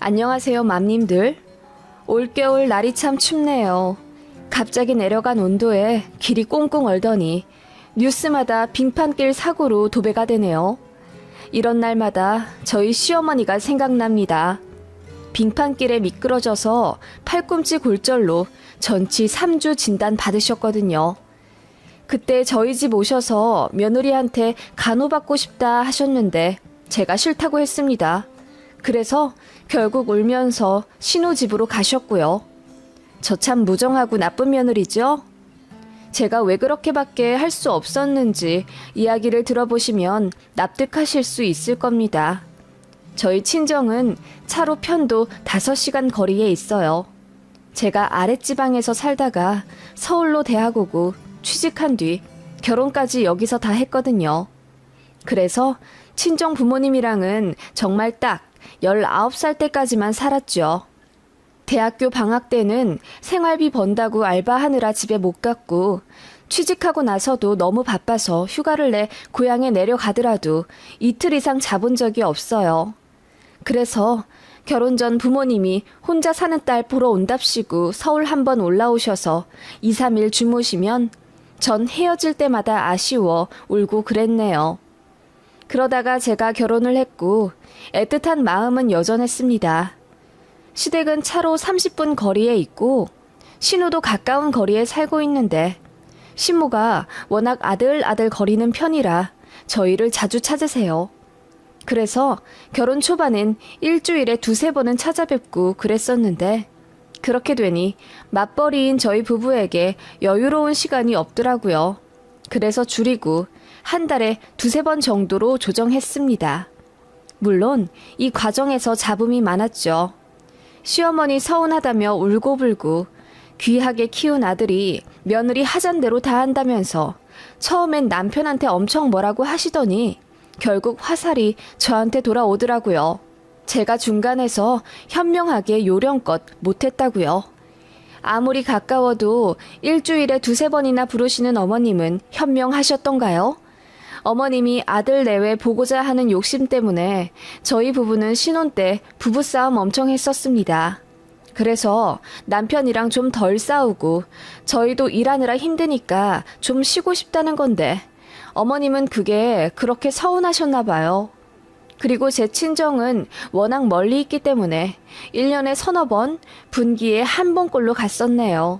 안녕하세요, 맘님들. 올겨울 날이 참 춥네요. 갑자기 내려간 온도에 길이 꽁꽁 얼더니 뉴스마다 빙판길 사고로 도배가 되네요. 이런 날마다 저희 시어머니가 생각납니다. 빙판길에 미끄러져서 팔꿈치 골절로 전치 3주 진단 받으셨거든요. 그때 저희 집 오셔서 며느리한테 간호받고 싶다 하셨는데 제가 싫다고 했습니다. 그래서 결국 울면서 신호집으로 가셨고요. 저 참 무정하고 나쁜 며느리죠? 제가 왜 그렇게밖에 할 수 없었는지 이야기를 들어보시면 납득하실 수 있을 겁니다. 저희 친정은 차로 편도 5시간 거리에 있어요. 제가 아랫지방에서 살다가 서울로 대학 오고 취직한 뒤 결혼까지 여기서 다 했거든요. 그래서 친정 부모님이랑은 정말 딱 19살 때까지만 살았죠. 대학교 방학 때는 생활비 번다고 알바하느라 집에 못 갔고 취직하고 나서도 너무 바빠서 휴가를 내 고향에 내려가더라도 이틀 이상 자본 적이 없어요. 그래서 결혼 전 부모님이 혼자 사는 딸 보러 온답시고 서울 한번 올라오셔서 2, 3일 주무시면 전 헤어질 때마다 아쉬워 울고 그랬네요. 그러다가 제가 결혼을 했고 애틋한 마음은 여전했습니다. 시댁은 차로 30분 거리에 있고 신우도 가까운 거리에 살고 있는데 신모가 워낙 아들아들 거리는 편이라 저희를 자주 찾으세요. 그래서 결혼 초반엔 일주일에 2-3번은 찾아뵙고 그랬었는데 그렇게 되니 맞벌이인 저희 부부에게 여유로운 시간이 없더라고요. 그래서 줄이고 한 달에 2-3번 정도로 조정했습니다. 물론 이 과정에서 잡음이 많았죠. 시어머니 서운하다며 울고불고 귀하게 키운 아들이 며느리 하잔대로 다 한다면서 처음엔 남편한테 엄청 뭐라고 하시더니 결국 화살이 저한테 돌아오더라고요. 제가 중간에서 현명하게 요령껏 못했다고요. 아무리 가까워도 일주일에 2-3번이나 부르시는 어머님은 현명하셨던가요? 어머님이 아들 내외 보고자 하는 욕심 때문에 저희 부부는 신혼 때 부부싸움 엄청 했었습니다. 그래서 남편이랑 좀 덜 싸우고 저희도 일하느라 힘드니까 좀 쉬고 싶다는 건데 어머님은 그게 그렇게 서운하셨나 봐요. 그리고 제 친정은 워낙 멀리 있기 때문에 1년에 3-4번, 분기에 1번꼴로 갔었네요.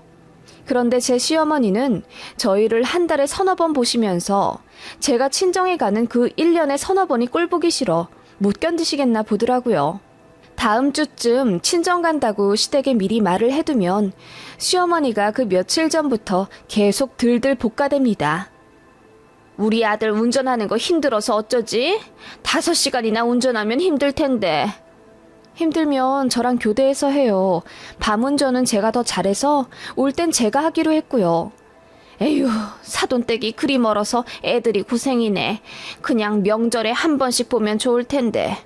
그런데 제 시어머니는 저희를 한 달에 3-4번 보시면서 제가 친정에 가는 그 1년에 3-4번이 꼴보기 싫어 못 견디시겠나 보더라고요. 다음 주쯤 친정 간다고 시댁에 미리 말을 해두면 시어머니가 그 며칠 전부터 계속 들들 볶아댑니다. 우리 아들 운전하는 거 힘들어서 어쩌지? 5시간이나 운전하면 힘들 텐데. 힘들면 저랑 교대해서 해요. 밤 운전은 제가 더 잘해서 올 땐 제가 하기로 했고요. 에휴, 사돈댁이 그리 멀어서 애들이 고생이네. 그냥 명절에 1번씩 보면 좋을 텐데.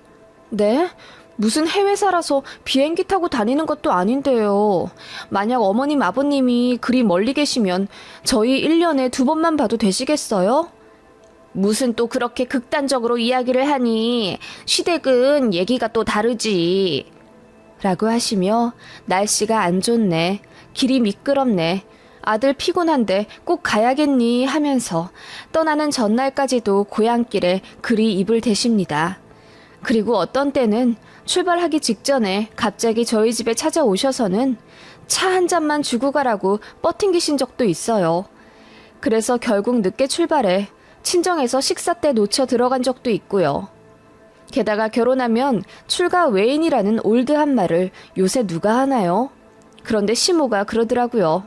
네? 무슨 해외 살아서 비행기 타고 다니는 것도 아닌데요. 만약 어머님 아버님이 그리 멀리 계시면 저희 1년에 2번만 봐도 되시겠어요? 무슨 또 그렇게 극단적으로 이야기를 하니 시댁은 얘기가 또 다르지. 라고 하시며 날씨가 안 좋네. 길이 미끄럽네. 아들 피곤한데 꼭 가야겠니 하면서 떠나는 전날까지도 고향길에 그리 입을 대십니다. 그리고 어떤 때는 출발하기 직전에 갑자기 저희 집에 찾아오셔서는 차 한 잔만 주고 가라고 뻗팅기신 적도 있어요. 그래서 결국 늦게 출발해 친정에서 식사 때 놓쳐 들어간 적도 있고요. 게다가 결혼하면 출가 외인이라는 올드한 말을 요새 누가 하나요? 그런데 시모가 그러더라고요.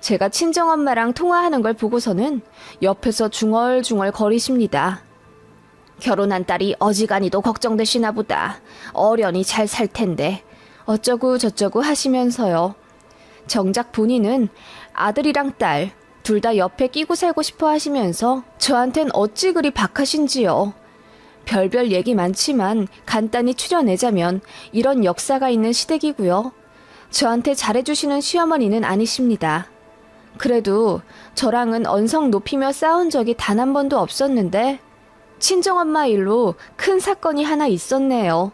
제가 친정엄마랑 통화하는 걸 보고서는 옆에서 중얼중얼 거리십니다. 결혼한 딸이 어지간히도 걱정되시나 보다. 어련히 잘 살 텐데. 어쩌고 저쩌고 하시면서요. 정작 본인은 아들이랑 딸 둘 다 옆에 끼고 살고 싶어 하시면서 저한텐 어찌 그리 박하신지요. 별별 얘기 많지만 간단히 추려내자면 이런 역사가 있는 시댁이고요. 저한테 잘해주시는 시어머니는 아니십니다. 그래도 저랑은 언성 높이며 싸운 적이 단 한 번도 없었는데 친정엄마 일로 큰 사건이 하나 있었네요.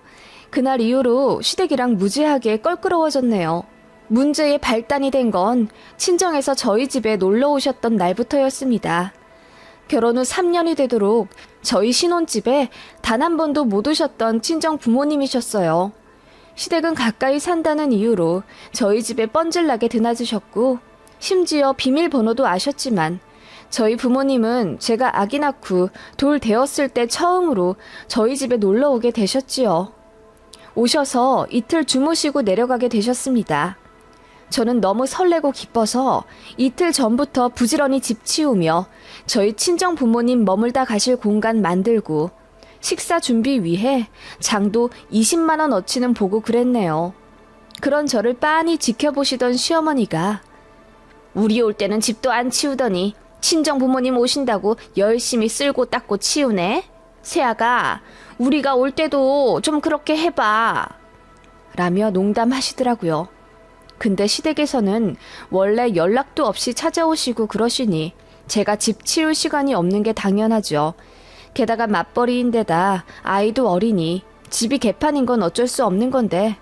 그날 이후로 시댁이랑 무지하게 껄끄러워졌네요. 문제의 발단이 된 건 친정에서 저희 집에 놀러 오셨던 날부터였습니다. 결혼 후 3년이 되도록 저희 신혼집에 단 한 번도 못 오셨던 친정 부모님이셨어요. 시댁은 가까이 산다는 이유로 저희 집에 뻔질나게 드나드셨고 심지어 비밀번호도 아셨지만 저희 부모님은 제가 아기 낳고 돌 되었을 때 처음으로 저희 집에 놀러 오게 되셨지요. 오셔서 이틀 주무시고 내려가게 되셨습니다. 저는 너무 설레고 기뻐서 이틀 전부터 부지런히 집 치우며 저희 친정 부모님 머물다 가실 공간 만들고 식사 준비 위해 장도 20만 원어치는 보고 그랬네요. 그런 저를 빤히 지켜보시던 시어머니가 우리 올 때는 집도 안 치우더니 친정 부모님 오신다고 열심히 쓸고 닦고 치우네. 세아가 우리가 올 때도 좀 그렇게 해봐. 라며 농담하시더라고요. 근데 시댁에서는 원래 연락도 없이 찾아오시고 그러시니 제가 집 치울 시간이 없는 게 당연하죠. 게다가 맞벌이인데다 아이도 어리니 집이 개판인 건 어쩔 수 없는 건데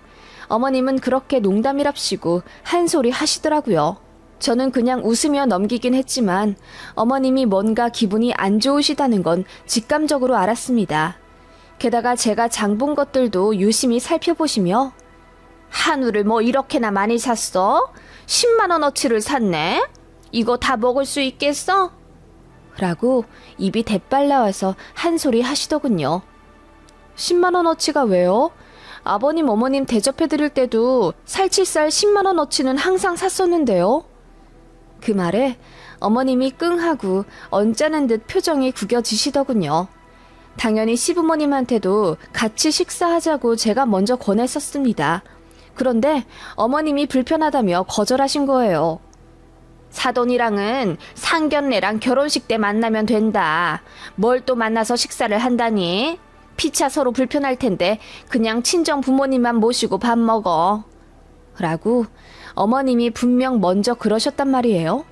어머님은 그렇게 농담이랍시고 한 소리 하시더라고요. 저는 그냥 웃으며 넘기긴 했지만 어머님이 뭔가 기분이 안 좋으시다는 건 직감적으로 알았습니다. 게다가 제가 장 본 것들도 유심히 살펴보시며 한우를 뭐 이렇게나 많이 샀어? 10만 원어치를 샀네? 이거 다 먹을 수 있겠어? 라고 입이 대빨 나와서 한 소리 하시더군요. 10만 원어치가 왜요? 아버님 어머님 대접해드릴 때도 살치살 10만 원어치는 항상 샀었는데요. 그 말에 어머님이 끙하고 언짢은 듯 표정이 구겨지시더군요. 당연히 시부모님한테도 같이 식사하자고 제가 먼저 권했었습니다. 그런데 어머님이 불편하다며 거절하신 거예요. 사돈이랑은 상견례랑 결혼식 때 만나면 된다. 뭘 또 만나서 식사를 한다니? 피차 서로 불편할 텐데 그냥 친정 부모님만 모시고 밥 먹어. 라고 어머님이 분명 먼저 그러셨단 말이에요.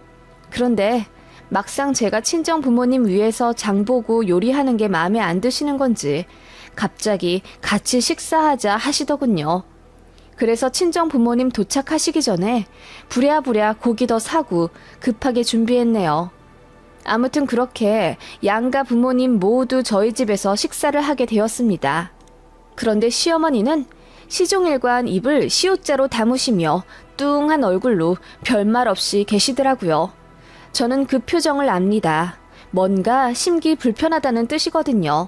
그런데 막상 제가 친정 부모님 위해서 장보고 요리하는 게 마음에 안 드시는 건지 갑자기 같이 식사하자 하시더군요. 그래서 친정 부모님 도착하시기 전에 부랴부랴 고기 더 사고 급하게 준비했네요. 아무튼 그렇게 양가 부모님 모두 저희 집에서 식사를 하게 되었습니다. 그런데 시어머니는 시종일관 입을 시옷자로 다무시며 뚱한 얼굴로 별말 없이 계시더라고요. 저는 그 표정을 압니다. 뭔가 심기 불편하다는 뜻이거든요.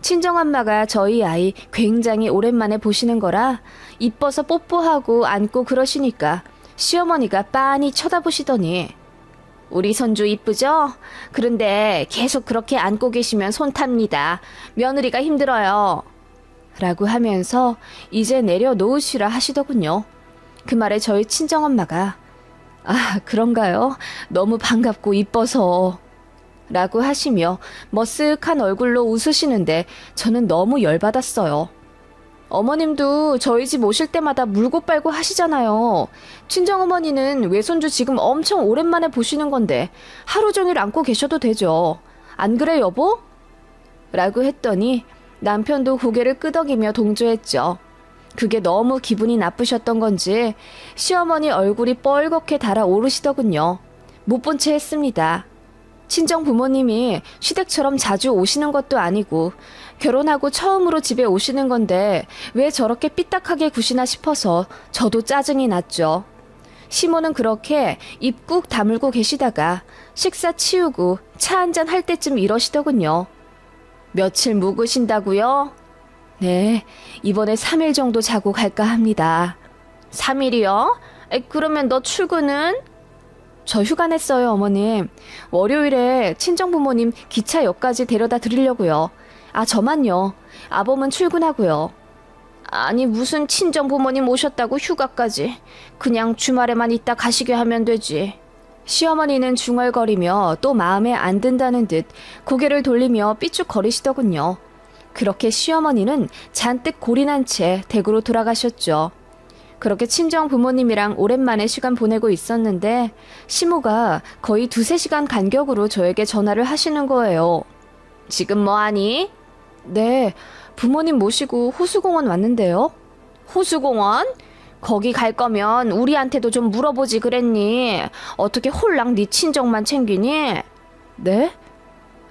친정엄마가 저희 아이 굉장히 오랜만에 보시는 거라 이뻐서 뽀뽀하고 안고 그러시니까 시어머니가 빤히 쳐다보시더니 우리 손주 이쁘죠? 그런데 계속 그렇게 안고 계시면 손 탑니다. 며느리가 힘들어요. 라고 하면서 이제 내려놓으시라 하시더군요. 그 말에 저희 친정엄마가 아, 그런가요? 너무 반갑고 이뻐서 라고 하시며 머쓱한 얼굴로 웃으시는데 저는 너무 열받았어요. 어머님도 저희 집 오실 때마다 물고 빨고 하시잖아요. 친정어머니는 외손주 지금 엄청 오랜만에 보시는 건데 하루 종일 안고 계셔도 되죠. 안 그래 여보? 라고 했더니 남편도 고개를 끄덕이며 동조했죠. 그게 너무 기분이 나쁘셨던 건지 시어머니 얼굴이 뻘겋게 달아오르시더군요. 못 본 채 했습니다. 친정 부모님이 시댁처럼 자주 오시는 것도 아니고 결혼하고 처음으로 집에 오시는 건데 왜 저렇게 삐딱하게 구시나 싶어서 저도 짜증이 났죠. 시모는 그렇게 입 꾹 다물고 계시다가 식사 치우고 차 한잔 할 때쯤 이러시더군요. 며칠 묵으신다고요? 네, 이번에 3일 정도 자고 갈까 합니다. 3일이요? 그러면 너 출근은? 저 휴가 냈어요, 어머님. 월요일에 친정부모님 기차역까지 데려다 드리려고요. 아, 저만요. 아범은 출근하고요. 아니, 무슨 친정부모님 오셨다고 휴가까지. 그냥 주말에만 있다 가시게 하면 되지. 시어머니는 중얼거리며 또 마음에 안 든다는 듯 고개를 돌리며 삐죽거리시더군요. 그렇게 시어머니는 잔뜩 골인한 채 댁으로 돌아가셨죠. 그렇게 친정 부모님이랑 오랜만에 시간 보내고 있었는데 시모가 거의 2-3시간 간격으로 저에게 전화를 하시는 거예요. 지금 뭐하니? 네, 부모님 모시고 호수공원 왔는데요. 호수공원? 거기 갈 거면 우리한테도 좀 물어보지 그랬니? 어떻게 홀랑 네 친정만 챙기니? 네?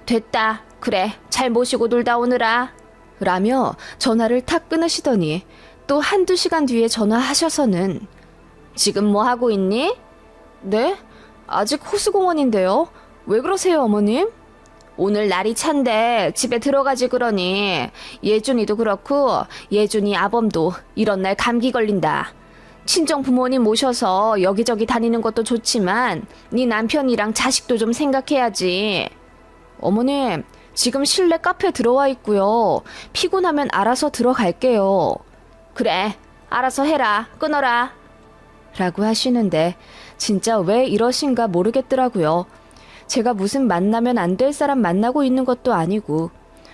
됐다. 그래, 잘 모시고 놀다 오느라. 라며 전화를 탁 끊으시더니 또 한두 시간 뒤에 전화하셔서는 지금 뭐 하고 있니? 네? 아직 호수공원인데요. 왜 그러세요, 어머님? 오늘 날이 찬데 집에 들어가지 그러니 예준이도 그렇고 예준이 아범도 이런 날 감기 걸린다. 친정 부모님 모셔서 여기저기 다니는 것도 좋지만 네 남편이랑 자식도 좀 생각해야지. 어머님, 지금 실내 카페 들어와 있고요. 피곤하면 알아서 들어갈게요. 그래, 알아서 해라. 끊어라. 라고 하시는데 진짜 왜 이러신가 모르겠더라고요. 제가 무슨 만나면 안 될 사람 만나고 있는 것도 아니고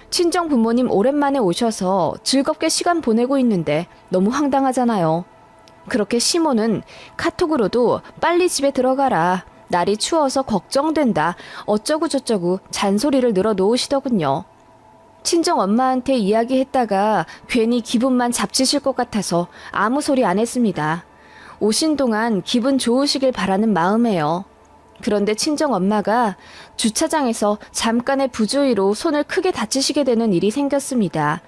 친정 부모님 오랜만에 오셔서 즐겁게 시간 보내고 있는데 너무 황당하잖아요. 그렇게 시모는 카톡으로도 빨리 집에 들어가라. 날이 추워서 걱정된다. 어쩌고 저쩌고 잔소리를 늘어놓으시더군요. 친정 엄마한테 이야기했다가 괜히 기분만 잡치실 것 같아서 아무 소리 안 했습니다. 오신 동안 기분 좋으시길 바라는 마음에요. 그런데 친정 엄마가 주차장에서 잠깐의 부주의로 손을 크게 다치시게 되는 일이 생겼습니다.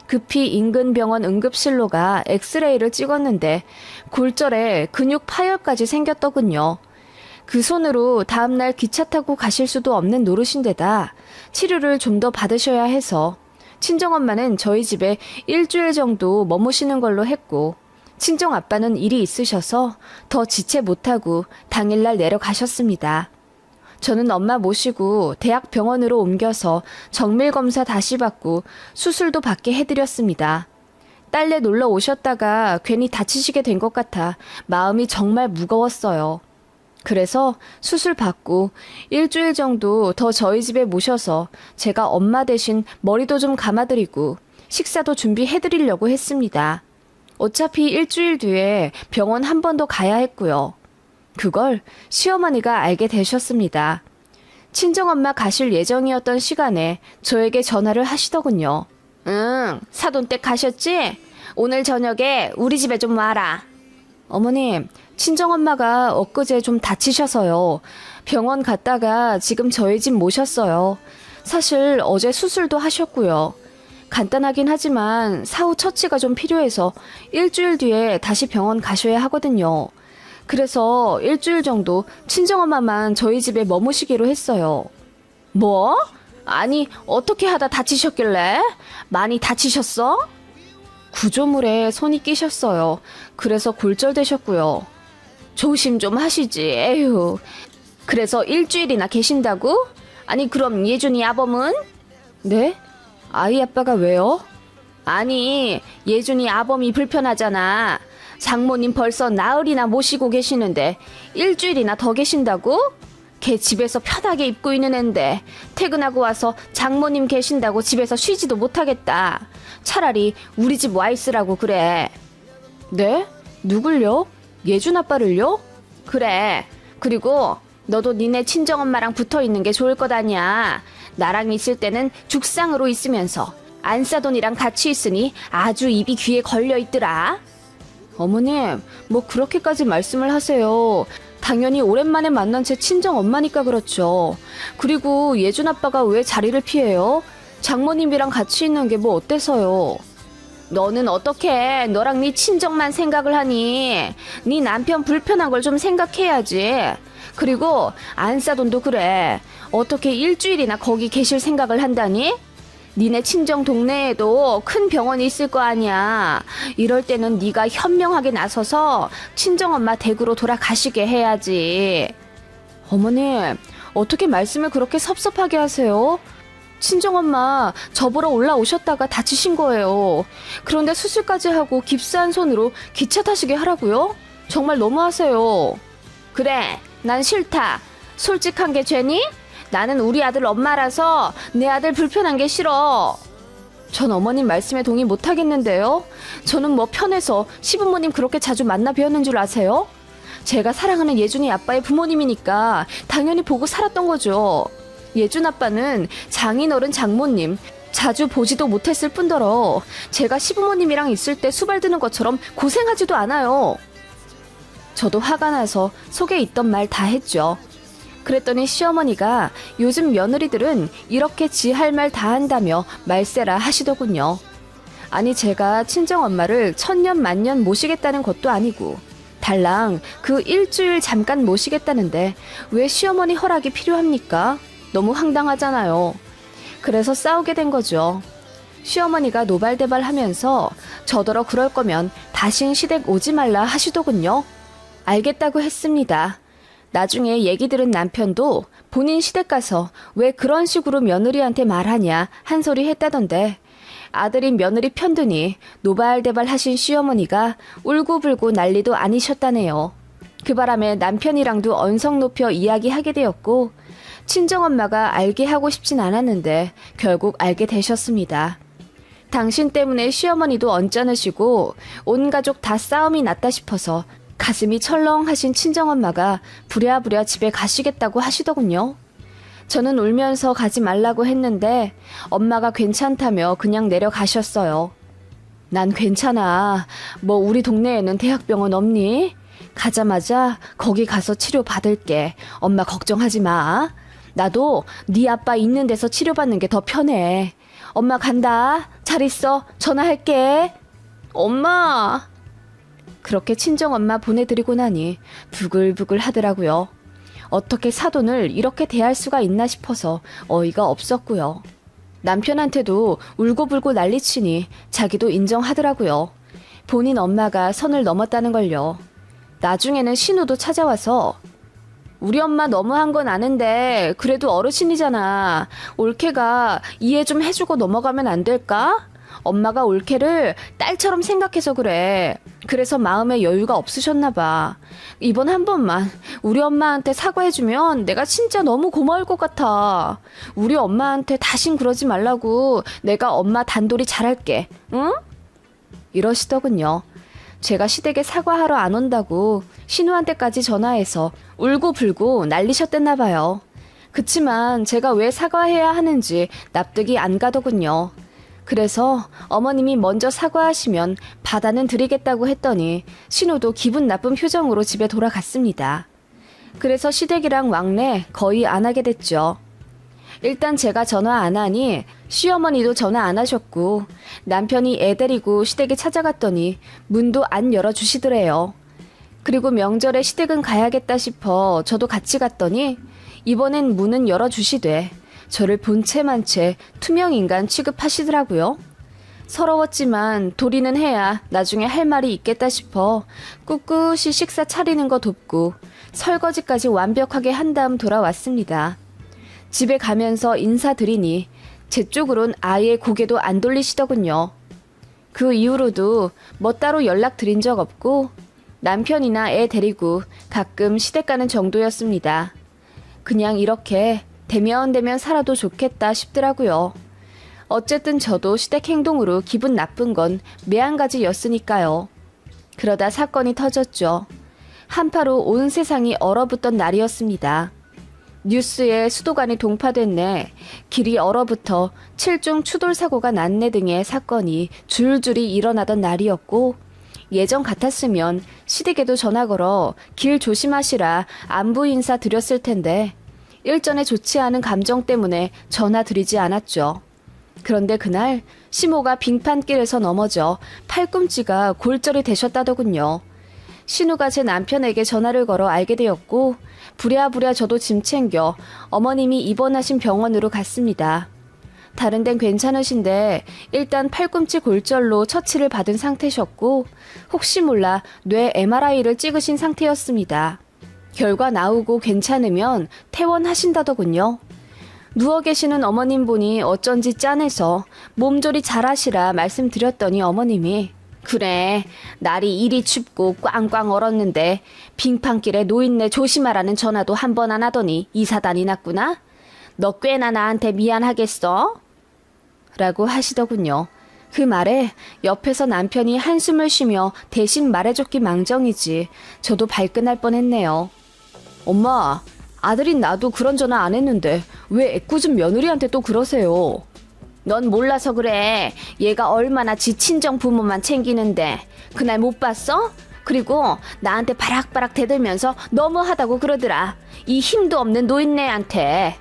급히 인근 병원 응급실로 가 엑스레이를 찍었는데 골절에 근육 파열까지 생겼더군요. 그 손으로 다음날 기차 타고 가실 수도 없는 노릇인데다 치료를 좀 더 받으셔야 해서 친정엄마는 저희 집에 일주일 정도 머무시는 걸로 했고 친정아빠는 일이 있으셔서 더 지체 못하고 당일날 내려가셨습니다. 저는 엄마 모시고 대학병원으로 옮겨서 정밀검사 다시 받고 수술도 받게 해드렸습니다. 딸네 놀러 오셨다가 괜히 다치시게 된 것 같아 마음이 정말 무거웠어요. 그래서 수술 받고 일주일 정도 더 저희 집에 모셔서 제가 엄마 대신 머리도 좀 감아드리고 식사도 준비해드리려고 했습니다. 어차피 일주일 뒤에 병원 한 번 더 가야 했고요. 그걸 시어머니가 알게 되셨습니다. 친정엄마 가실 예정이었던 시간에 저에게 전화를 하시더군요. 응, 사돈댁 가셨지? 오늘 저녁에 우리 집에 좀 와라. 어머님, 친정엄마가 엊그제 좀 다치셔서요. 병원 갔다가 지금 저희 집 모셨어요. 사실 어제 수술도 하셨고요. 간단하긴 하지만 사후 처치가 좀 필요해서 일주일 뒤에 다시 병원 가셔야 하거든요. 그래서 일주일 정도 친정엄마만 저희 집에 머무시기로 했어요. 뭐? 아니, 어떻게 하다 다치셨길래? 많이 다치셨어? 구조물에 손이 끼셨어요. 그래서 골절되셨고요. 조심 좀 하시지, 에휴. 그래서 일주일이나 계신다고? 아니, 그럼 예준이 아범은? 네? 아이 아빠가 왜요? 아니, 예준이 아범이 불편하잖아. 장모님 벌써 나흘이나 모시고 계시는데 일주일이나 더 계신다고? 걔 집에서 편하게 입고 있는 앤데 퇴근하고 와서 장모님 계신다고 집에서 쉬지도 못하겠다. 차라리 우리 집 와 있으라고 그래. 네? 누굴요? 예준 아빠를요? 그래. 그리고 너도 니네 친정엄마랑 붙어있는 게 좋을 것 아니야. 나랑 있을 때는 죽상으로 있으면서 안사돈이랑 같이 있으니 아주 입이 귀에 걸려있더라. 어머님, 뭐 그렇게까지 말씀을 하세요. 당연히 오랜만에 만난 제 친정엄마니까 그렇죠. 그리고 예준 아빠가 왜 자리를 피해요? 장모님이랑 같이 있는 게 뭐 어때서요? 너는 어떻게 너랑 네 친정만 생각을 하니? 네 남편 불편한 걸 좀 생각해야지. 그리고 안사돈도 그래. 어떻게 일주일이나 거기 계실 생각을 한다니? 니네 친정 동네에도 큰 병원이 있을 거 아니야. 이럴 때는 네가 현명하게 나서서 친정엄마 댁으로 돌아가시게 해야지. 어머님, 어떻게 말씀을 그렇게 섭섭하게 하세요? 친정엄마 저보러 올라오셨다가 다치신 거예요. 그런데 수술까지 하고 깁스한 손으로 기차 타시게 하라고요? 정말 너무하세요. 그래, 난 싫다. 솔직한 게 죄니? 나는 우리 아들 엄마라서 내 아들 불편한 게 싫어. 전 어머님 말씀에 동의 못하겠는데요. 저는 뭐 편해서 시부모님 그렇게 자주 만나 뵈었는 줄 아세요? 제가 사랑하는 예준이 아빠의 부모님이니까 당연히 보고 살았던 거죠. 예준 아빠는 장인어른 장모님, 자주 보지도 못했을 뿐더러 제가 시부모님이랑 있을 때 수발드는 것처럼 고생하지도 않아요. 저도 화가 나서 속에 있던 말 다 했죠. 그랬더니 시어머니가 요즘 며느리들은 이렇게 지 할 말 다 한다며 말세라 하시더군요. 아니 제가 친정엄마를 천년 만년 모시겠다는 것도 아니고 달랑 그 일주일 잠깐 모시겠다는데 왜 시어머니 허락이 필요합니까? 너무 황당하잖아요. 그래서 싸우게 된 거죠. 시어머니가 노발대발 하면서 저더러 그럴 거면 다신 시댁 오지 말라 하시더군요. 알겠다고 했습니다. 나중에 얘기 들은 남편도 본인 시댁 가서 왜 그런 식으로 며느리한테 말하냐 한 소리 했다던데 아들이 며느리 편드니 노발대발 하신 시어머니가 울고불고 난리도 아니셨다네요. 그 바람에 남편이랑도 언성 높여 이야기하게 되었고 친정엄마가 알게 하고 싶진 않았는데 결국 알게 되셨습니다. 당신 때문에 시어머니도 언짢으시고 온 가족 다 싸움이 났다 싶어서 가슴이 철렁하신 친정엄마가 부랴부랴 집에 가시겠다고 하시더군요. 저는 울면서 가지 말라고 했는데 엄마가 괜찮다며 그냥 내려가셨어요. 난 괜찮아. 뭐 우리 동네에는 대학병원 없니? 가자마자 거기 가서 치료 받을게. 엄마 걱정하지 마. 나도 네 아빠 있는 데서 치료받는 게 더 편해. 엄마 간다. 잘 있어. 전화할게. 엄마. 그렇게 친정엄마 보내드리고 나니 부글부글 하더라고요. 어떻게 사돈을 이렇게 대할 수가 있나 싶어서 어이가 없었고요. 남편한테도 울고불고 난리치니 자기도 인정하더라고요. 본인 엄마가 선을 넘었다는 걸요. 나중에는 신우도 찾아와서 우리 엄마 너무한 건 아는데 그래도 어르신이잖아. 올케가 이해 좀 해주고 넘어가면 안 될까? 엄마가 올케를 딸처럼 생각해서 그래. 그래서 마음에 여유가 없으셨나 봐. 이번 한 번만 우리 엄마한테 사과해주면 내가 진짜 너무 고마울 것 같아. 우리 엄마한테 다신 그러지 말라고 내가 엄마 단돌이 잘할게. 응? 이러시더군요. 제가 시댁에 사과하러 안 온다고 신우한테까지 전화해서 울고불고 난리셨댔나 봐요. 그치만 제가 왜 사과해야 하는지 납득이 안 가더군요. 그래서 어머님이 먼저 사과하시면 받아는 드리겠다고 했더니 신우도 기분 나쁜 표정으로 집에 돌아갔습니다. 그래서 시댁이랑 왕래 거의 안 하게 됐죠. 일단 제가 전화 안 하니 시어머니도 전화 안 하셨고 남편이 애 데리고 시댁에 찾아갔더니 문도 안 열어주시더래요. 그리고 명절에 시댁은 가야겠다 싶어 저도 같이 갔더니 이번엔 문은 열어주시되 저를 본체만 채 투명인간 취급하시더라고요. 서러웠지만 도리는 해야 나중에 할 말이 있겠다 싶어 꿋꿋이 식사 차리는 거 돕고 설거지까지 완벽하게 한 다음 돌아왔습니다. 집에 가면서 인사드리니 제 쪽으론 아예 고개도 안 돌리시더군요. 그 이후로도 뭐 따로 연락드린 적 없고 남편이나 애 데리고 가끔 시댁 가는 정도였습니다. 그냥 이렇게 대면대면 살아도 좋겠다 싶더라고요. 어쨌든 저도 시댁 행동으로 기분 나쁜 건 매한가지였으니까요. 그러다 사건이 터졌죠. 한파로 온 세상이 얼어붙던 날이었습니다. 뉴스에 수도관이 동파됐네, 길이 얼어붙어 7중 추돌 사고가 났네 등의 사건이 줄줄이 일어나던 날이었고 예전 같았으면 시댁에도 전화 걸어 길 조심하시라 안부 인사 드렸을 텐데 일전에 좋지 않은 감정 때문에 전화 드리지 않았죠. 그런데 그날 시모가 빙판길에서 넘어져 팔꿈치가 골절이 되셨다더군요. 신우가 제 남편에게 전화를 걸어 알게 되었고 부랴부랴 저도 짐 챙겨 어머님이 입원하신 병원으로 갔습니다. 다른 데는 괜찮으신데 일단 팔꿈치 골절로 처치를 받은 상태셨고 혹시 몰라 뇌 MRI를 찍으신 상태였습니다. 결과 나오고 괜찮으면 퇴원하신다더군요. 누워 계시는 어머님 보니 어쩐지 짠해서 몸조리 잘하시라 말씀드렸더니 어머님이 그래, 날이 이리 춥고 꽝꽝 얼었는데 빙판길에 노인네 조심하라는 전화도 한 번 안 하더니 이사단이 났구나? 너 꽤나 나한테 미안하겠어? 라고 하시더군요. 그 말에 옆에서 남편이 한숨을 쉬며 대신 말해줬기 망정이지 저도 발끈할 뻔했네요. 엄마, 아들인 나도 그런 전화 안 했는데 왜 애꿎은 며느리한테 또 그러세요? 넌 몰라서 그래. 얘가 얼마나 지 친정 부모만 챙기는데. 그날 못 봤어? 그리고 나한테 바락바락 대들면서 너무하다고 그러더라. 이 힘도 없는 노인네한테.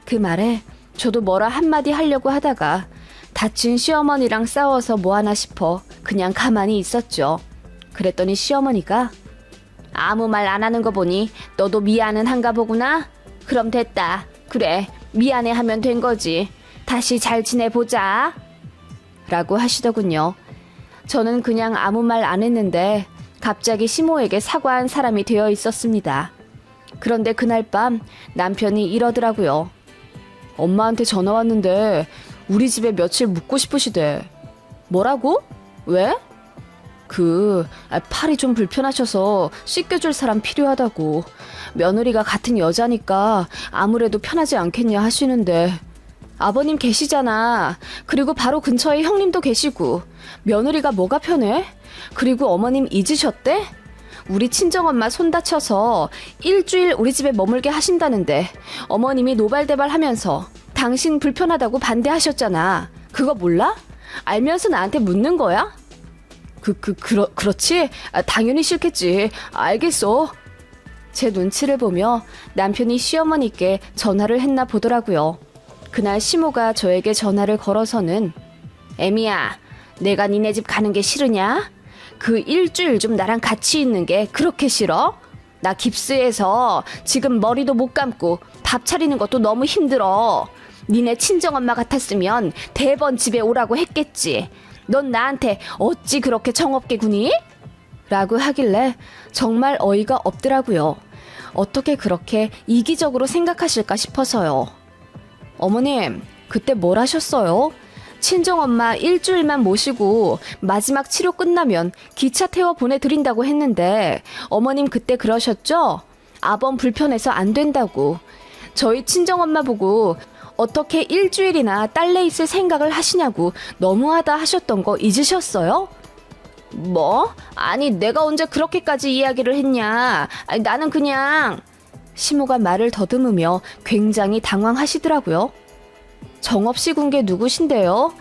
그 말에 저도 뭐라 한마디 하려고 하다가 다친 시어머니랑 싸워서 뭐하나 싶어 그냥 가만히 있었죠. 그랬더니 시어머니가 아무 말 안 하는 거 보니 너도 미안은 한가 보구나? 그럼 됐다. 그래, 미안해 하면 된 거지. 다시 잘 지내보자. 라고 하시더군요. 저는 그냥 아무 말 안 했는데 갑자기 시모에게 사과한 사람이 되어 있었습니다. 그런데 그날 밤 남편이 이러더라고요. 엄마한테 전화 왔는데 우리 집에 며칠 묵고 싶으시대. 뭐라고? 왜? 팔이 좀 불편하셔서 씻겨줄 사람 필요하다고. 며느리가 같은 여자니까 아무래도 편하지 않겠냐 하시는데. 아버님 계시잖아. 그리고 바로 근처에 형님도 계시고. 며느리가 뭐가 편해? 그리고 어머님 잊으셨대? 우리 친정엄마 손 다쳐서 일주일 우리 집에 머물게 하신다는데 어머님이 노발대발 하면서 당신 불편하다고 반대하셨잖아. 그거 몰라? 알면서 나한테 묻는 거야? 그렇지? 당연히 싫겠지. 알겠어. 제 눈치를 보며 남편이 시어머니께 전화를 했나 보더라고요. 그날 시모가 저에게 전화를 걸어서는 애미야, 내가 니네 집 가는 게 싫으냐? 그 일주일 좀 나랑 같이 있는 게 그렇게 싫어? 나 깁스해서 지금 머리도 못 감고 밥 차리는 것도 너무 힘들어. 니네 친정엄마 같았으면 대번 집에 오라고 했겠지. 넌 나한테 어찌 그렇게 정없게 구니? 라고 하길래 정말 어이가 없더라고요. 어떻게 그렇게 이기적으로 생각하실까 싶어서요. 어머님, 그때 뭘 하셨어요? 친정엄마 일주일만 모시고 마지막 치료 끝나면 기차 태워 보내드린다고 했는데 어머님 그때 그러셨죠? 아범 불편해서 안 된다고. 저희 친정엄마 보고 어떻게 일주일이나 딸래 있을 생각을 하시냐고 너무하다 하셨던 거 잊으셨어요? 뭐? 아니 내가 언제 그렇게까지 이야기를 했냐. 아니, 나는 그냥... 시모가 말을 더듬으며 굉장히 당황하시더라고요. 정없이 군 게 누구신데요?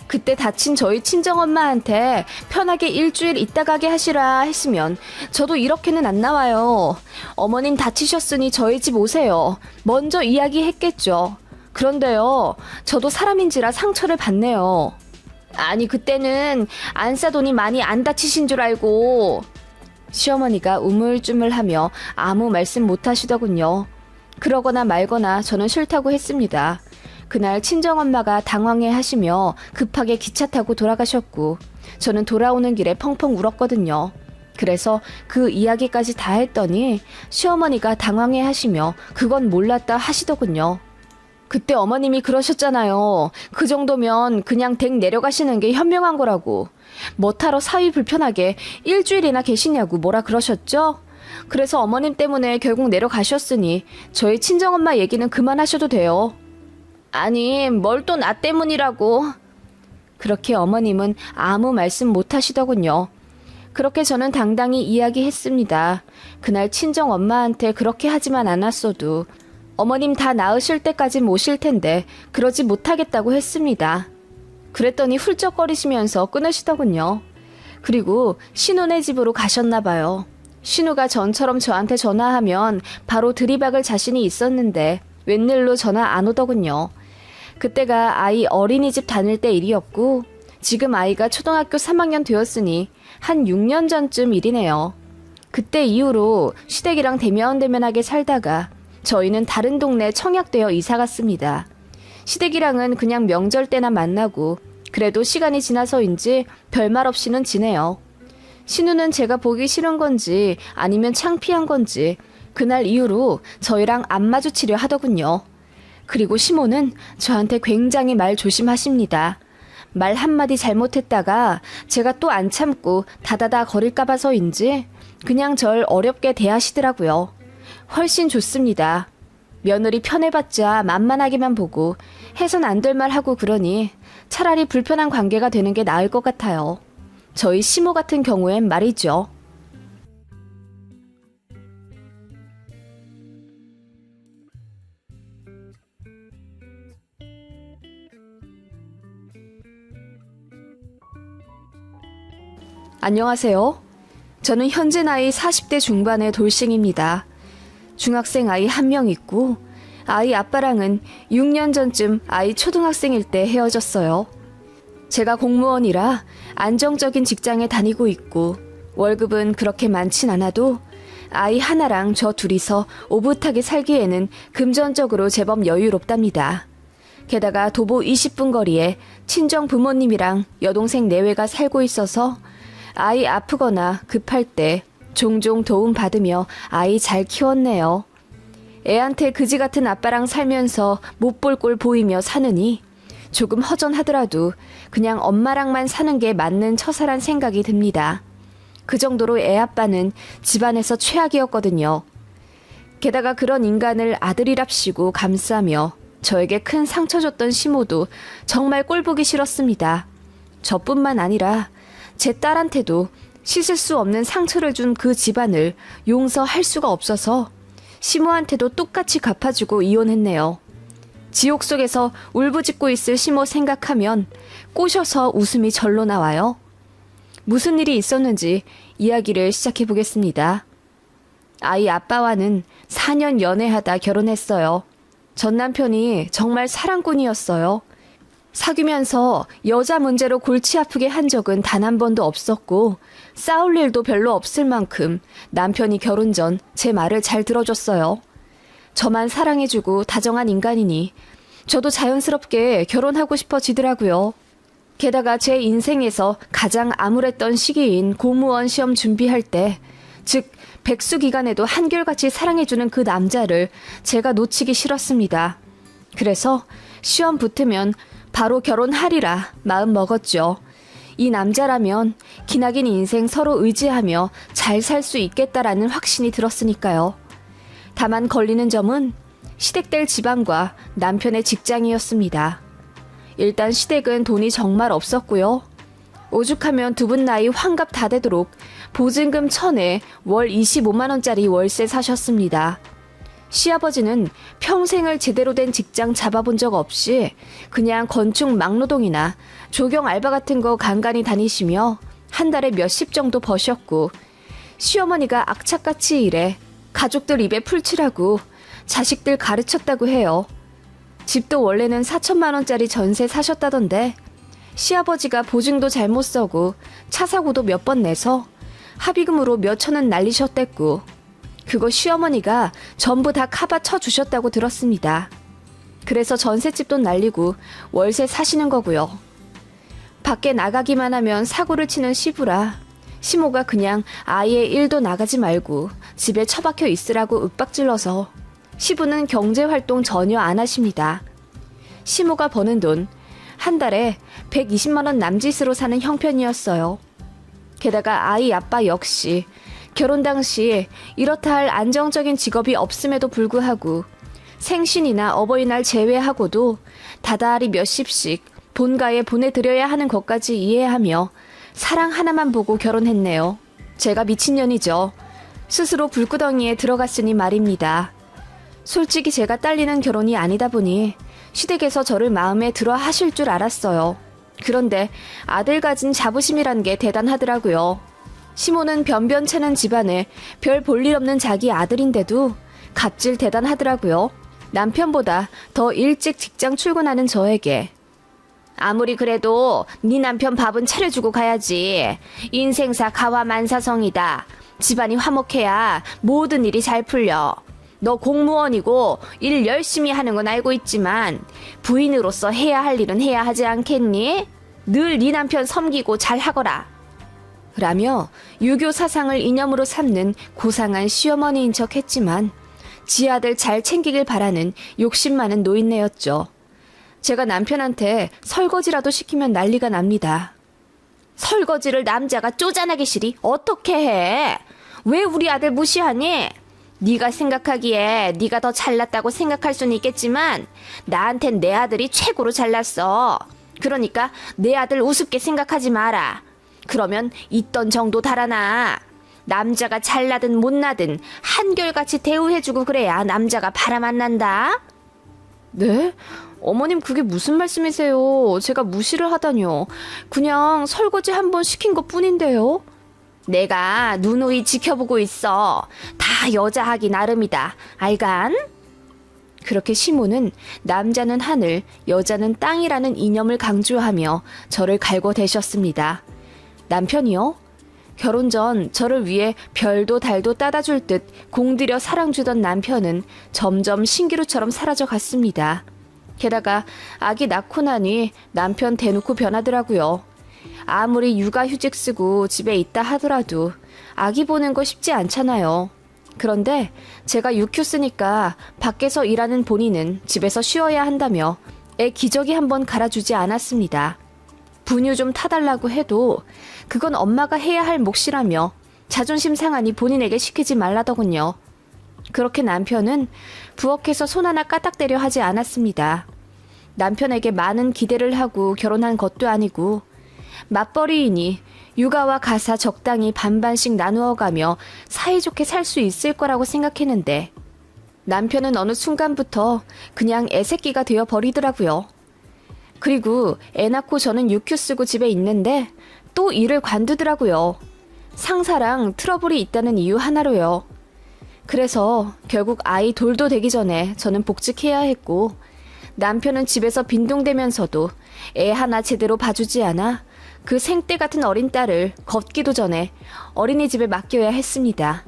그때 다친 저희 친정엄마한테 편하게 일주일 있다 가게 하시라 했으면 저도 이렇게는 안 나와요. 어머님 다치셨으니 저희 집 오세요. 먼저 이야기했겠죠. 그런데요, 저도 사람인지라 상처를 받네요. 아니 그때는 안싸돈이 많이 안 다치신 줄 알고. 시어머니가 우물쭈물하며 아무 말씀 못하시더군요. 그러거나 말거나 저는 싫다고 했습니다. 그날 친정엄마가 당황해 하시며 급하게 기차 타고 돌아가셨고 저는 돌아오는 길에 펑펑 울었거든요. 그래서 그 이야기까지 다 했더니 시어머니가 당황해 하시며 그건 몰랐다 하시더군요. 그때 어머님이 그러셨잖아요. 그 정도면 그냥 댁 내려가시는 게 현명한 거라고. 뭐하러 사위 불편하게 일주일이나 계시냐고 뭐라 그러셨죠? 그래서 어머님 때문에 결국 내려가셨으니 저희 친정엄마 얘기는 그만하셔도 돼요. 아니 뭘 또 나 때문이라고. 그렇게 어머님은 아무 말씀 못 하시더군요. 그렇게 저는 당당히 이야기했습니다. 그날 친정엄마한테 그렇게 하지만 않았어도 어머님 다 나으실 때까지 모실 텐데 그러지 못하겠다고 했습니다. 그랬더니 훌쩍거리시면서 끊으시더군요. 그리고 신우네 집으로 가셨나 봐요. 신우가 전처럼 저한테 전화하면 바로 들이박을 자신이 있었는데 웬일로 전화 안 오더군요. 그때가 아이 어린이집 다닐 때 일이었고 지금 아이가 초등학교 3학년 되었으니 한 6년 전쯤 일이네요. 그때 이후로 시댁이랑 대면대면하게 살다가 저희는 다른 동네 청약되어 이사 갔습니다. 시댁이랑은 그냥 명절 때나 만나고 그래도 시간이 지나서인지 별말 없이는 지내요. 신우는 제가 보기 싫은 건지 아니면 창피한 건지 그날 이후로 저희랑 안 마주치려 하더군요. 그리고 시모는 저한테 굉장히 말 조심하십니다. 말 한마디 잘못했다가 제가 또 안 참고 다다다 거릴까 봐서인지 그냥 절 어렵게 대하시더라고요. 훨씬 좋습니다. 며느리 편해봤자 만만하게만 보고 해선 안 될 말 하고 그러니 차라리 불편한 관계가 되는 게 나을 것 같아요. 저희 시모 같은 경우엔 말이죠. 안녕하세요. 저는 현재 나이 40대 중반의 돌싱입니다. 중학생 아이 한 명 있고 아이 아빠랑은 6년 전쯤 아이 초등학생일 때 헤어졌어요. 제가 공무원이라 안정적인 직장에 다니고 있고 월급은 그렇게 많진 않아도 아이 하나랑 저 둘이서 오붓하게 살기에는 금전적으로 제법 여유롭답니다. 게다가 도보 20분 거리에 친정 부모님이랑 여동생 내외가 살고 있어서 아이 아프거나 급할 때 종종 도움 받으며 아이 잘 키웠네요. 애한테 그지 같은 아빠랑 살면서 못 볼 꼴 보이며 사느니 조금 허전하더라도 그냥 엄마랑만 사는 게 맞는 처사란 생각이 듭니다. 그 정도로 애 아빠는 집안에서 최악이었거든요. 게다가 그런 인간을 아들이랍시고 감싸며 저에게 큰 상처 줬던 시모도 정말 꼴보기 싫었습니다. 저뿐만 아니라 제 딸한테도 씻을 수 없는 상처를 준 그 집안을 용서할 수가 없어서 시모한테도 똑같이 갚아주고 이혼했네요. 지옥 속에서 울부짖고 있을 시모 생각하면 꼬셔서 웃음이 절로 나와요. 무슨 일이 있었는지 이야기를 시작해 보겠습니다. 아이 아빠와는 4년 연애하다 결혼했어요. 전 남편이 정말 사랑꾼이었어요. 사귀면서 여자 문제로 골치 아프게 한 적은 단 한 번도 없었고 싸울 일도 별로 없을 만큼 남편이 결혼 전 제 말을 잘 들어줬어요. 저만 사랑해주고 다정한 인간이니 저도 자연스럽게 결혼하고 싶어지더라고요. 게다가 제 인생에서 가장 암울했던 시기인 공무원 시험 준비할 때, 즉 백수 기간에도 한결같이 사랑해주는 그 남자를 제가 놓치기 싫었습니다. 그래서 시험 붙으면 바로 결혼하리라 마음 먹었죠. 이 남자라면 기나긴 인생 서로 의지하며 잘 살 수 있겠다라는 확신이 들었으니까요. 다만 걸리는 점은 시댁될 집안과 남편의 직장이었습니다. 일단 시댁은 돈이 정말 없었고요. 오죽하면 두 분 나이 환갑 다 되도록 보증금 1,000에 월 25만 원짜리 월세 사셨습니다. 시아버지는 평생을 제대로 된 직장 잡아본 적 없이 그냥 건축 막노동이나 조경 알바 같은 거 간간히 다니시며 한 달에 몇십 정도 버셨고, 시어머니가 악착같이 일해 가족들 입에 풀칠하고 자식들 가르쳤다고 해요. 집도 원래는 4천만 원짜리 전세 사셨다던데 시아버지가 보증도 잘못 써고 차 사고도 몇 번 내서 합의금으로 몇 천원 날리셨댔고, 그거 시어머니가 전부 다 카바 쳐주셨다고 들었습니다. 그래서 전셋집도 날리고 월세 사시는 거고요. 밖에 나가기만 하면 사고를 치는 시부라 시모가 그냥 아예 일도 나가지 말고 집에 처박혀 있으라고 윽박질러서 시부는 경제활동 전혀 안 하십니다. 시모가 버는 돈 한 달에 120만 원 남짓으로 사는 형편이었어요. 게다가 아이 아빠 역시 결혼 당시 이렇다 할 안정적인 직업이 없음에도 불구하고 생신이나 어버이날 제외하고도 다달이 몇십씩 본가에 보내드려야 하는 것까지 이해하며 사랑 하나만 보고 결혼했네요. 제가 미친년이죠. 스스로 불구덩이에 들어갔으니 말입니다. 솔직히 제가 딸리는 결혼이 아니다 보니 시댁에서 저를 마음에 들어 하실 줄 알았어요. 그런데 아들 가진 자부심이란 게 대단하더라고요. 시모는 변변찮은 집안에 별 볼일 없는 자기 아들인데도 갑질 대단하더라고요. 남편보다 더 일찍 직장 출근하는 저에게 아무리 그래도 네 남편 밥은 차려주고 가야지. 인생사 가화만사성이다. 집안이 화목해야 모든 일이 잘 풀려. 너 공무원이고 일 열심히 하는 건 알고 있지만 부인으로서 해야 할 일은 해야 하지 않겠니? 늘 네 남편 섬기고 잘하거라. 라며 유교 사상을 이념으로 삼는 고상한 시어머니인 척 했지만 지 아들 잘 챙기길 바라는 욕심 많은 노인네였죠. 제가 남편한테 설거지라도 시키면 난리가 납니다. 설거지를 남자가 쪼잔하게 시리 어떻게 해? 왜 우리 아들 무시하니? 네가 생각하기에 네가 더 잘났다고 생각할 수는 있겠지만 나한텐 내 아들이 최고로 잘났어. 그러니까 내 아들 우습게 생각하지 마라. 그러면 있던 정도 달아나. 남자가 잘나든 못나든 한결같이 대우해주고 그래야 남자가 바람 안 난다. 네? 어머님 그게 무슨 말씀이세요? 제가 무시를 하다뇨. 그냥 설거지 한 번 시킨 것 뿐인데요. 내가 누누이 지켜보고 있어. 다 여자하기 나름이다. 알간? 그렇게 시모는 남자는 하늘, 여자는 땅이라는 이념을 강조하며 저를 갈궈대셨습니다. 남편이요? 결혼 전 저를 위해 별도 달도 따다 줄 듯 공들여 사랑 주던 남편은 점점 신기루처럼 사라져 갔습니다. 게다가 아기 낳고 나니 남편 대놓고 변하더라고요. 아무리 육아휴직 쓰고 집에 있다 하더라도 아기 보는 거 쉽지 않잖아요. 그런데 제가 육휴 쓰니까 밖에서 일하는 본인은 집에서 쉬어야 한다며 애 기저귀 한번 갈아주지 않았습니다. 분유 좀 타달라고 해도 그건 엄마가 해야 할 몫이라며 자존심 상하니 본인에게 시키지 말라더군요. 그렇게 남편은 부엌에서 손 하나 까딱대려 하지 않았습니다. 남편에게 많은 기대를 하고 결혼한 것도 아니고 맞벌이이니 육아와 가사 적당히 반반씩 나누어가며 사이좋게 살 수 있을 거라고 생각했는데 남편은 어느 순간부터 그냥 애새끼가 되어 버리더라고요. 그리고 애 낳고 저는 육휴 쓰고 집에 있는데 또 일을 관두더라고요. 상사랑 트러블이 있다는 이유 하나로요. 그래서 결국 아이 돌도 되기 전에 저는 복직해야 했고 남편은 집에서 빈둥대면서도 애 하나 제대로 봐주지 않아 그 생떼 같은 어린 딸을 걷기도 전에 어린이집에 맡겨야 했습니다.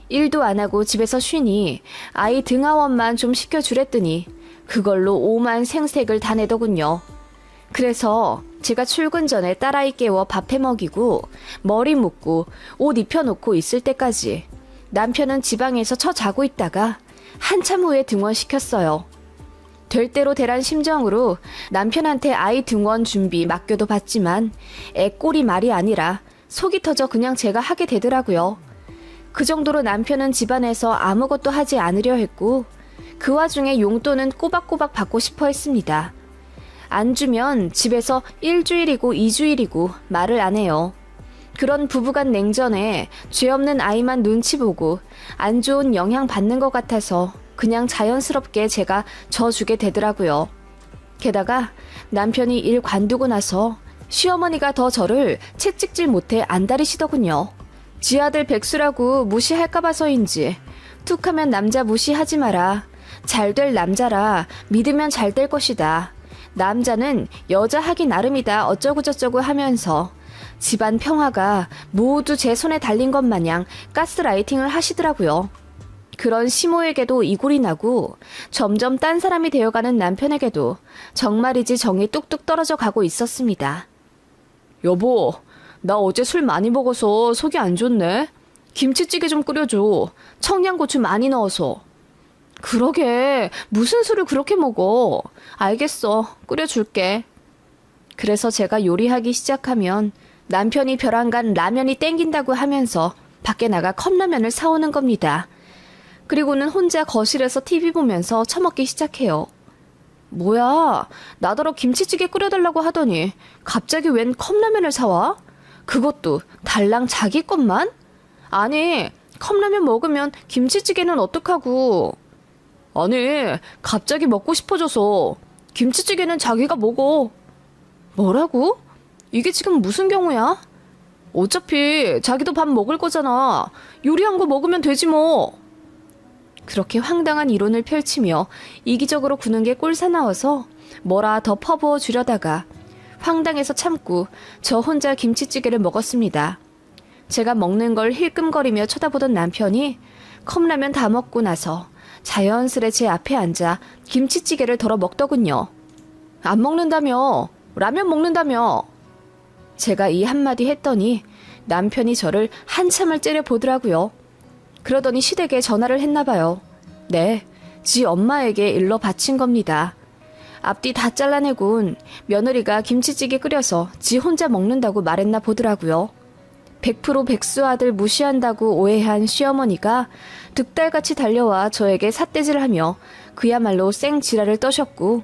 일도 안 하고 집에서 쉬니 아이 등하원만 좀 시켜주랬더니 그걸로 오만 생색을 다 내더군요. 그래서 제가 출근 전에 딸아이 깨워 밥해 먹이고 머리 묶고 옷 입혀놓고 있을 때까지 남편은 지방에서 처 자고 있다가 한참 후에 등원시켰어요. 될 대로 되란 심정으로 남편한테 아이 등원 준비 맡겨도 봤지만 애 꼴이 말이 아니라 속이 터져 그냥 제가 하게 되더라고요. 그 정도로 남편은 집안에서 아무것도 하지 않으려 했고 그 와중에 용돈은 꼬박꼬박 받고 싶어 했습니다. 안 주면 집에서 1주일이고 2주일이고 말을 안 해요. 그런 부부간 냉전에 죄 없는 아이만 눈치 보고 안 좋은 영향 받는 것 같아서 그냥 자연스럽게 제가 져주게 되더라고요. 게다가 남편이 일 관두고 나서 시어머니가 더 저를 채찍질 못해 안달이시더군요. 지 아들 백수라고 무시할까 봐서인지 툭하면 남자 무시하지 마라. 잘 될 남자라 믿으면 잘 될 것이다. 남자는 여자 하기 나름이다 어쩌고저쩌고 하면서 집안 평화가 모두 제 손에 달린 것 마냥 가스라이팅을 하시더라고요. 그런 시모에게도 이골이 나고 점점 딴 사람이 되어가는 남편에게도 정말이지 정이 뚝뚝 떨어져 가고 있었습니다. 여보, 나 어제 술 많이 먹어서 속이 안 좋네. 김치찌개 좀 끓여줘. 청양고추 많이 넣어서. 그러게, 무슨 술을 그렇게 먹어. 알겠어, 끓여줄게. 그래서 제가 요리하기 시작하면 남편이 벼랑간 라면이 땡긴다고 하면서 밖에 나가 컵라면을 사오는 겁니다. 그리고는 혼자 거실에서 TV 보면서 처먹기 시작해요. 뭐야, 나더러 김치찌개 끓여달라고 하더니 갑자기 웬 컵라면을 사와? 그것도 달랑 자기 것만? 아니, 컵라면 먹으면 김치찌개는 어떡하고? 아니, 갑자기 먹고 싶어져서 김치찌개는 자기가 먹어. 뭐라고? 이게 지금 무슨 경우야? 어차피 자기도 밥 먹을 거잖아. 요리한 거 먹으면 되지 뭐. 그렇게 황당한 이론을 펼치며 이기적으로 구는 게 꼴사나워서 뭐라 더 퍼부어 주려다가 황당해서 참고 저 혼자 김치찌개를 먹었습니다. 제가 먹는 걸 힐끔거리며 쳐다보던 남편이 컵라면 다 먹고 나서 자연스레 제 앞에 앉아 김치찌개를 덜어 먹더군요. 안 먹는다며? 라면 먹는다며? 제가 이 한마디 했더니 남편이 저를 한참을 째려보더라고요. 그러더니 시댁에 전화를 했나봐요. 네, 지 엄마에게 일러 바친 겁니다. 앞뒤 다 잘라내곤 며느리가 김치찌개 끓여서 지 혼자 먹는다고 말했나 보더라고요. 100% 백수 아들 무시한다고 오해한 시어머니가 득달같이 달려와 저에게 삿대질을 하며 그야말로 생지랄을 떠셨고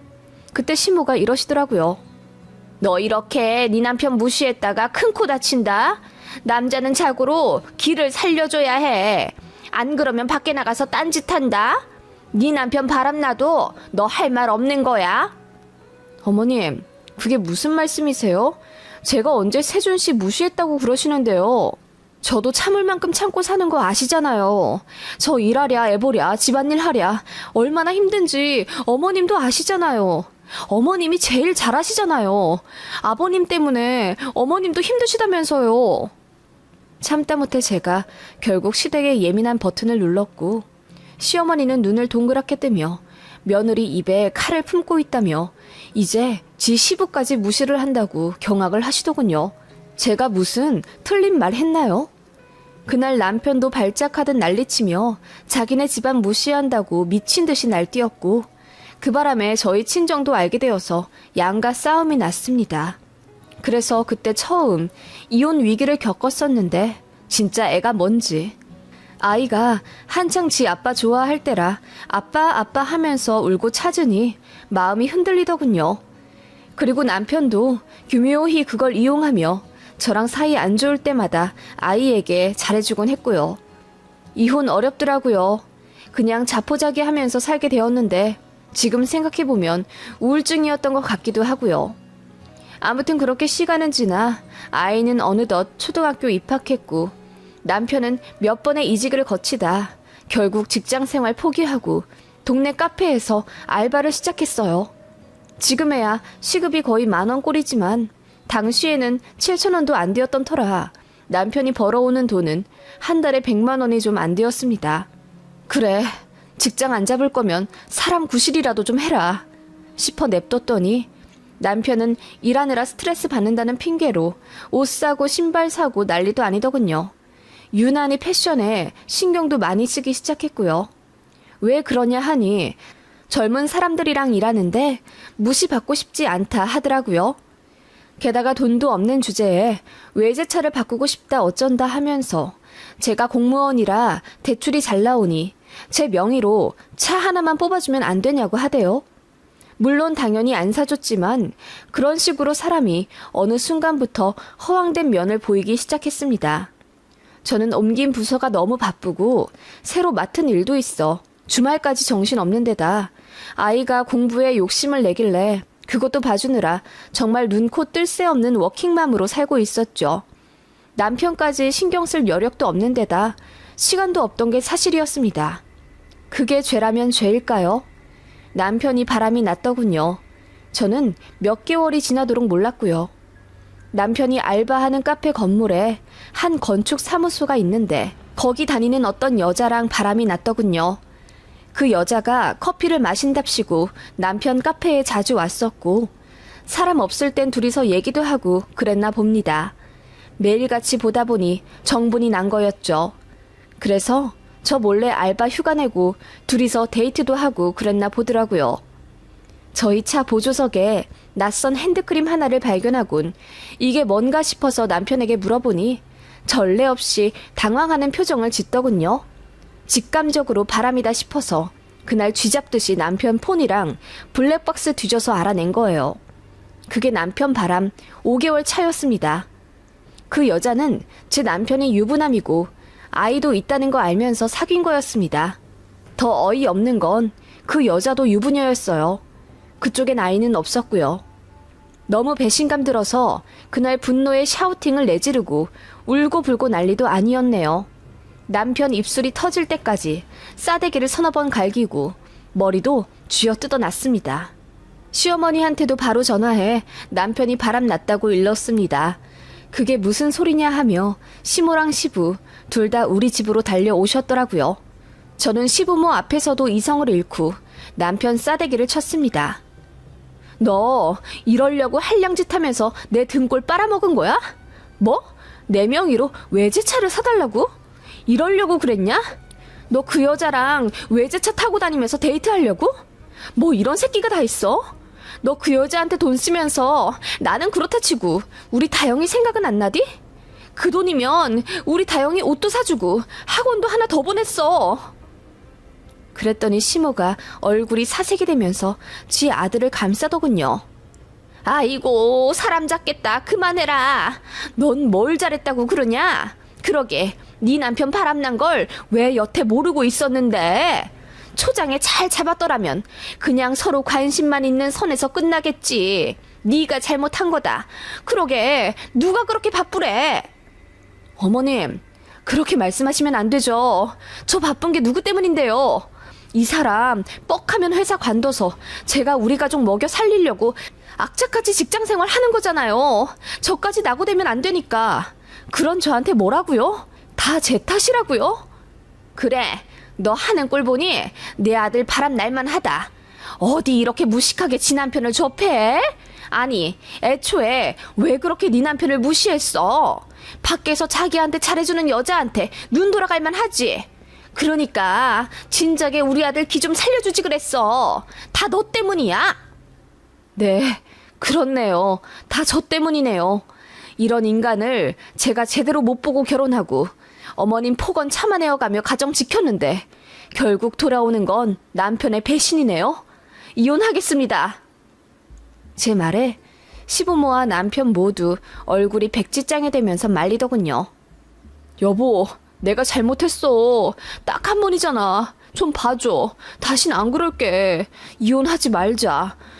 그때 시모가 이러시더라고요. 너 이렇게 네 남편 무시했다가 큰 코 다친다? 남자는 자고로 기를 살려줘야 해. 안 그러면 밖에 나가서 딴짓한다? 네 남편 바람나도 너 할 말 없는 거야? 어머님, 그게 무슨 말씀이세요? 제가 언제 세준 씨 무시했다고 그러시는데요? 저도 참을 만큼 참고 사는 거 아시잖아요. 저 일하랴, 애보랴, 집안일 하랴 얼마나 힘든지 어머님도 아시잖아요. 어머님이 제일 잘하시잖아요. 아버님 때문에 어머님도 힘드시다면서요. 참다 못해 제가 결국 시댁의 예민한 버튼을 눌렀고 시어머니는 눈을 동그랗게 뜨며 며느리 입에 칼을 품고 있다며 이제 지 시부까지 무시를 한다고 경악을 하시더군요. 제가 무슨 틀린 말 했나요? 그날 남편도 발작하듯 난리치며 자기네 집안 무시한다고 미친 듯이 날뛰었고 그 바람에 저희 친정도 알게 되어서 양가 싸움이 났습니다. 그래서 그때 처음 이혼 위기를 겪었었는데 진짜 애가 뭔지. 아이가 한창 지 아빠 좋아할 때라 아빠 아빠 하면서 울고 찾으니 마음이 흔들리더군요. 그리고 남편도 교묘히 그걸 이용하며 저랑 사이 안 좋을 때마다 아이에게 잘해주곤 했고요. 이혼 어렵더라고요. 그냥 자포자기 하면서 살게 되었는데 지금 생각해보면 우울증이었던 것 같기도 하고요. 아무튼 그렇게 시간은 지나 아이는 어느덧 초등학교 입학했고 남편은 몇 번의 이직을 거치다 결국 직장생활 포기하고 동네 카페에서 알바를 시작했어요. 지금에야 시급이 거의 10,000원 꼴이지만 당시에는 7,000원도 안 되었던 터라 남편이 벌어오는 돈은 한 달에 100만 원이 좀 안 되었습니다. 그래, 직장 안 잡을 거면 사람 구실이라도 좀 해라 싶어 냅뒀더니 남편은 일하느라 스트레스 받는다는 핑계로 옷 사고 신발 사고 난리도 아니더군요. 유난히 패션에 신경도 많이 쓰기 시작했고요. 왜 그러냐 하니 젊은 사람들이랑 일하는데 무시받고 싶지 않다 하더라고요. 게다가 돈도 없는 주제에 외제차를 바꾸고 싶다 어쩐다 하면서 제가 공무원이라 대출이 잘 나오니 제 명의로 차 하나만 뽑아주면 안 되냐고 하대요. 물론 당연히 안 사줬지만 그런 식으로 사람이 어느 순간부터 허황된 면을 보이기 시작했습니다. 저는 옮긴 부서가 너무 바쁘고 새로 맡은 일도 있어 주말까지 정신없는 데다 아이가 공부에 욕심을 내길래 그것도 봐주느라 정말 눈코 뜰 새 없는 워킹맘으로 살고 있었죠. 남편까지 신경 쓸 여력도 없는 데다 시간도 없던 게 사실이었습니다. 그게 죄라면 죄일까요? 남편이 바람이 났더군요. 저는 몇 개월이 지나도록 몰랐고요. 남편이 알바하는 카페 건물에 한 건축 사무소가 있는데 거기 다니는 어떤 여자랑 바람이 났더군요. 그 여자가 커피를 마신답시고 남편 카페에 자주 왔었고 사람 없을 땐 둘이서 얘기도 하고 그랬나 봅니다. 매일같이 보다 보니 정분이 난 거였죠. 그래서 저 몰래 알바 휴가 내고 둘이서 데이트도 하고 그랬나 보더라고요. 저희 차 보조석에 낯선 핸드크림 하나를 발견하곤 이게 뭔가 싶어서 남편에게 물어보니 전례 없이 당황하는 표정을 짓더군요. 직감적으로 바람이다 싶어서 그날 쥐잡듯이 남편 폰이랑 블랙박스 뒤져서 알아낸 거예요. 그게 남편 바람 5개월 차였습니다. 그 여자는 제 남편이 유부남이고 아이도 있다는 거 알면서 사귄 거였습니다. 더 어이없는 건 그 여자도 유부녀였어요. 그쪽엔 아이는 없었고요. 너무 배신감 들어서 그날 분노에 샤우팅을 내지르고 울고불고 난리도 아니었네요. 남편 입술이 터질 때까지 싸대기를 서너 번 갈기고 머리도 쥐어뜯어 놨습니다. 시어머니한테도 바로 전화해 남편이 바람 났다고 일렀습니다. 그게 무슨 소리냐 하며 시모랑 시부 둘 다 우리 집으로 달려오셨더라고요. 저는 시부모 앞에서도 이성을 잃고 남편 싸대기를 쳤습니다. 너 이러려고 한량짓 하면서 내 등골 빨아먹은 거야? 뭐? 내 명의로 외제차를 사달라고? 이러려고 그랬냐? 너 그 여자랑 외제차 타고 다니면서 데이트하려고? 뭐 이런 새끼가 다 있어? 너 그 여자한테 돈 쓰면서 나는 그렇다 치고 우리 다영이 생각은 안 나디? 그 돈이면 우리 다영이 옷도 사주고 학원도 하나 더 보냈어. 그랬더니 시모가 얼굴이 사색이 되면서 지 아들을 감싸더군요. 아이고 사람 잡겠다 그만해라. 넌 뭘 잘했다고 그러냐? 그러게 네 남편 바람난 걸 왜 여태 모르고 있었는데. 초장에 잘 잡았더라면 그냥 서로 관심만 있는 선에서 끝나겠지. 네가 잘못한 거다. 그러게 누가 그렇게 바쁘래. 어머님 그렇게 말씀하시면 안 되죠. 저 바쁜 게 누구 때문인데요. 이 사람 뻑하면 회사 관둬서 제가 우리 가족 먹여 살리려고 악착같이 직장 생활 하는 거잖아요. 저까지 낙오되면 안 되니까. 그런 저한테 뭐라고요? 다 제 탓이라고요? 그래, 너 하는 꼴 보니 내 아들 바람 날만 하다. 어디 이렇게 무식하게 지 남편을 접해? 아니, 애초에 왜 그렇게 네 남편을 무시했어? 밖에서 자기한테 잘해주는 여자한테 눈 돌아갈만 하지. 그러니까 진작에 우리 아들 기 좀 살려주지 그랬어. 다 너 때문이야. 네, 그렇네요. 다 저 때문이네요. 이런 인간을 제가 제대로 못 보고 결혼하고 어머님 폭언 참아내어가며 가정 지켰는데 결국 돌아오는 건 남편의 배신이네요. 이혼하겠습니다. 제 말에 시부모와 남편 모두 얼굴이 백지장이 되면서 말리더군요. 여보, 내가 잘못했어. 딱 한 번이잖아. 좀 봐줘. 다신 안 그럴게. 이혼하지 말자.